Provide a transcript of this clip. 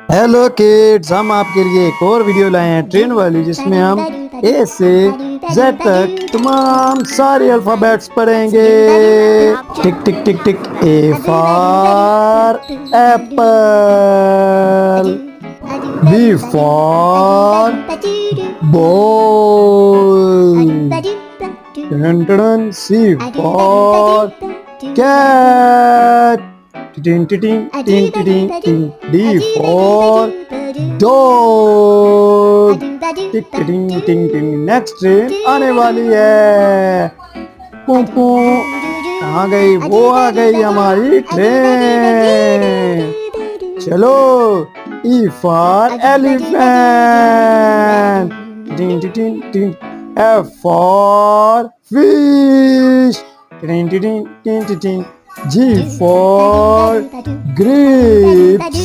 Hello kids, हम आपके लिए एक और वीडियो लाए हैं ट्रेन वाली, जिसमें हम ए से जेड तक तमाम सारे अल्फ़ाबेट्स पढ़ेंगे। Tick tick tick tick. A for apple, B for ball, C for cat, टिटिंग टिटिंग टिंग टिटिंग टिंग, डी फॉर डॉग, टिक टिटिंग टिंग टिंग। नेक्स्ट ट्रेन आने वाली है। पू पू, कहाँ गई? वो आ गई हमारी ट्रेन। चलो, ई फॉर एलिफेंट, टिटिंग टिटिंग टिंग। एफ फॉर फिश, टिटिंग टिटिंग टिंग टिटिंग। G for grapes.